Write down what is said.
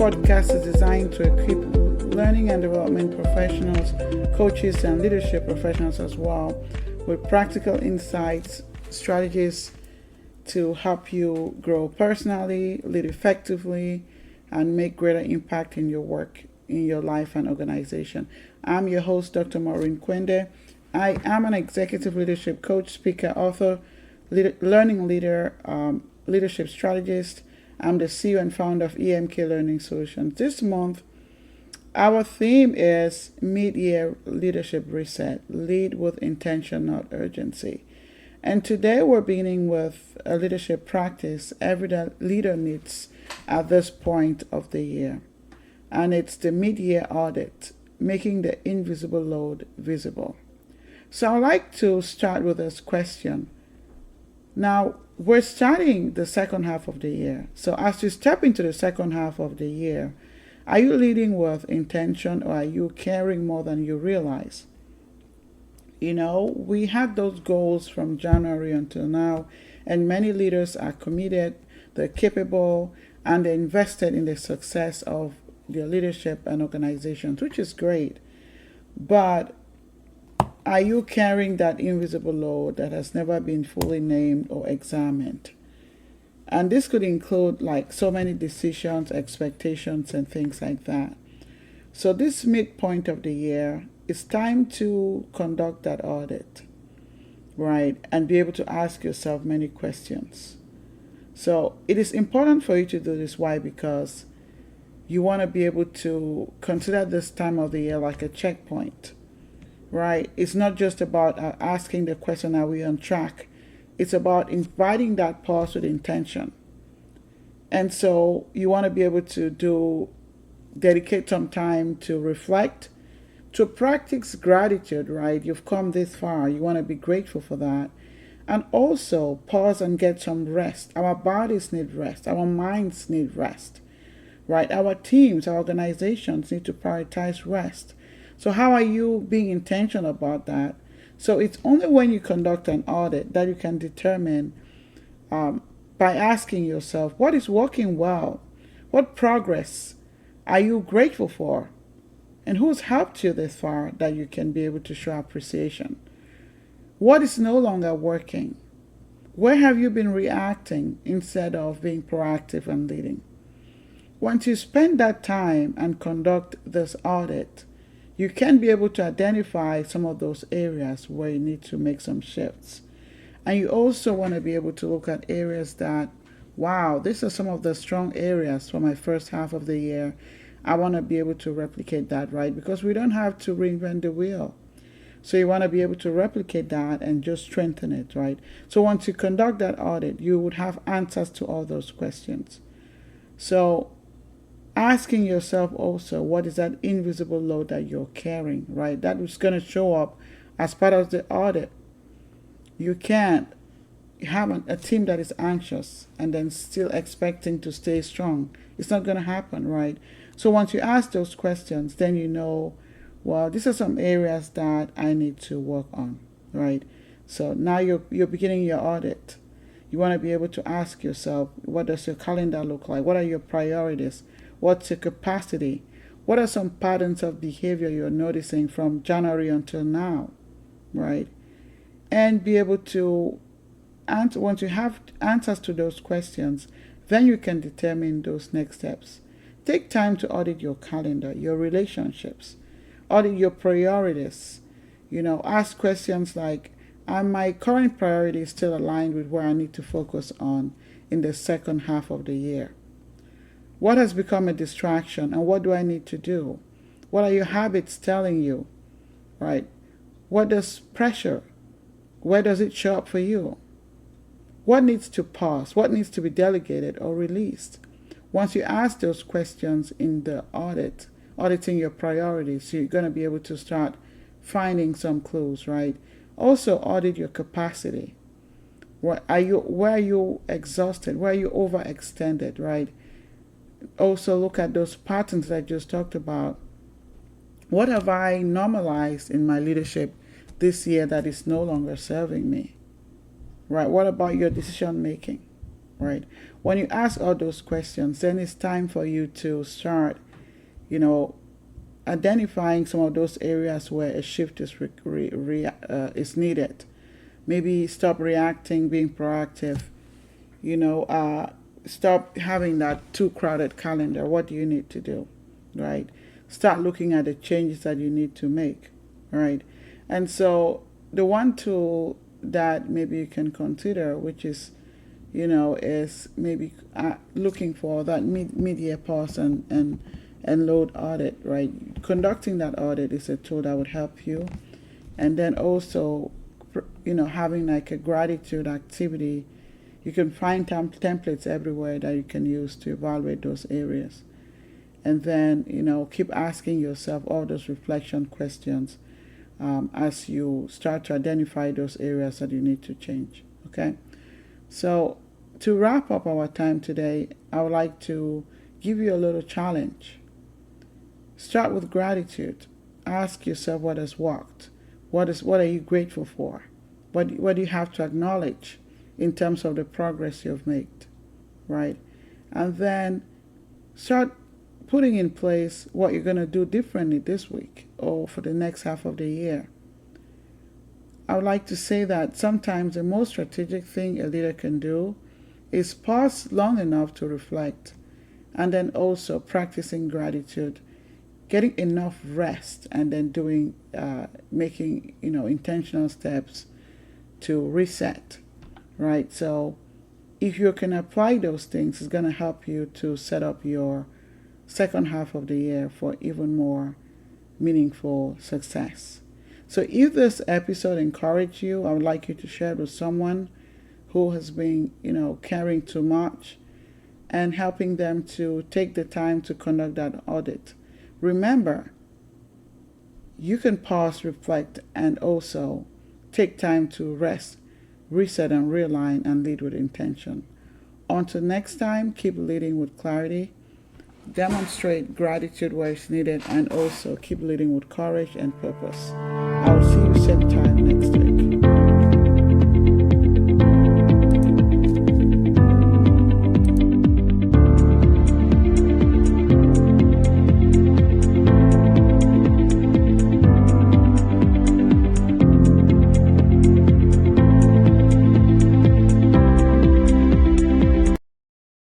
podcast is designed to equip learning and development professionals, coaches, and leadership professionals as well with practical insights, strategies to help you grow personally, lead effectively, and make greater impact in your work, in your life and organization. I'm your host, Dr. Maurine Kwende. I am an executive leadership coach, speaker, author, learning leader, leadership strategist. I'm the CEO and founder of EMK Learning Solutions. This month, our theme is Mid-Year Leadership Reset, Lead with Intention, not Urgency. And today we're beginning with a leadership practice every leader needs at this point of the year. And it's the Mid-Year Audit, making the invisible load visible. So I'd like to start with this question. Now, we're starting the second half of the year. So as you step into the second half of the year, are you leading with intention or are you caring more than you realize? You know, we had those goals from January until now, and many leaders are committed, they're capable, and they're invested in the success of their leadership and organizations, which is great. But are you carrying that invisible load that has never been fully named or examined? And this could include like so many decisions, expectations, and things like that. So this midpoint of the year, it's time to conduct that audit, right? And be able to ask yourself many questions. So it is important for you to do this. Why? Because you want to be able to consider this time of the year like a checkpoint. Right? It's not just about asking the question, are we on track? It's about inviting that pause with intention. And so you want to be able to dedicate some time to reflect, to practice gratitude, right? You've come this far. You want to be grateful for that. And also pause and get some rest. Our bodies need rest. Our minds need rest, right? Our teams, our organizations need to prioritize rest. So how are you being intentional about that? So it's only when you conduct an audit that you can determine by asking yourself, what is working well? What progress are you grateful for? And who's helped you this far that you can be able to show appreciation? What is no longer working? Where have you been reacting instead of being proactive and leading? Once you spend that time and conduct this audit, you can be able to identify some of those areas where you need to make some shifts. And you also want to be able to look at areas that, wow, these are some of the strong areas for my first half of the year. I want to be able to replicate that, right? Because we don't have to reinvent the wheel. So you want to be able to replicate that and just strengthen it, right? So once you conduct that audit, you would have answers to all those questions. So asking yourself also, what is that invisible load that you're carrying, right? That is going to show up as part of the audit. You can't have a team that is anxious and then still expecting to stay strong. It's not going to happen, right? So once you ask those questions, then you know, well, these are some areas that I need to work on, right? So now you're beginning your audit. You want to be able to ask yourself, what does your calendar look like? What are your priorities? What's your capacity? What are some patterns of behavior you're noticing from January until now, right? And be able to answer, once you have answers to those questions, then you can determine those next steps. Take time to audit your calendar, your relationships, audit your priorities. Ask questions like, are my current priorities still aligned with where I need to focus on in the second half of the year? What has become a distraction and what do I need to do? What are your habits telling you, right? What does pressure, where does it show up for you? What needs to pause? What needs to be delegated or released? Once you ask those questions in the auditing your priorities, you're going to be able to start finding some clues, right? Also audit your capacity. Where are you exhausted? Where are you overextended, right? Also look at those patterns that I just talked about. What have I normalized in my leadership this year that is no longer serving me? Right? What about your decision making? right? When you ask all those questions, then it's time for you to start, identifying some of those areas where a shift is needed. Maybe stop reacting, being proactive. Stop having that too crowded calendar. What do you need to do, right? Start looking at the changes that you need to make, right? And so the one tool that maybe you can consider, which is, is maybe looking for that mid-year pause and load audit, right? Conducting that audit is a tool that would help you. And then also, having like a gratitude activity. You can find templates everywhere that you can use to evaluate those areas. And then, keep asking yourself all those reflection questions as you start to identify those areas that you need to change. Okay? So, to wrap up our time today, I would like to give you a little challenge. Start with gratitude. Ask yourself what has worked. What are you grateful for? What do you have to acknowledge in terms of the progress you've made, right? And then start putting in place what you're going to do differently this week or for the next half of the year. I would like to say that sometimes the most strategic thing a leader can do is pause long enough to reflect, and then also practicing gratitude, getting enough rest, and then making intentional steps to reset, right? So if you can apply those things, it's going to help you to set up your second half of the year for even more meaningful success. So if this episode encouraged you, I would like you to share it with someone who has been, carrying too much, and helping them to take the time to conduct that audit. Remember, you can pause, reflect, and also take time to rest, reset, and realign, and lead with intention. Until next time, keep leading with clarity, demonstrate gratitude where it's needed, and also keep leading with courage and purpose. I will see you same time next week.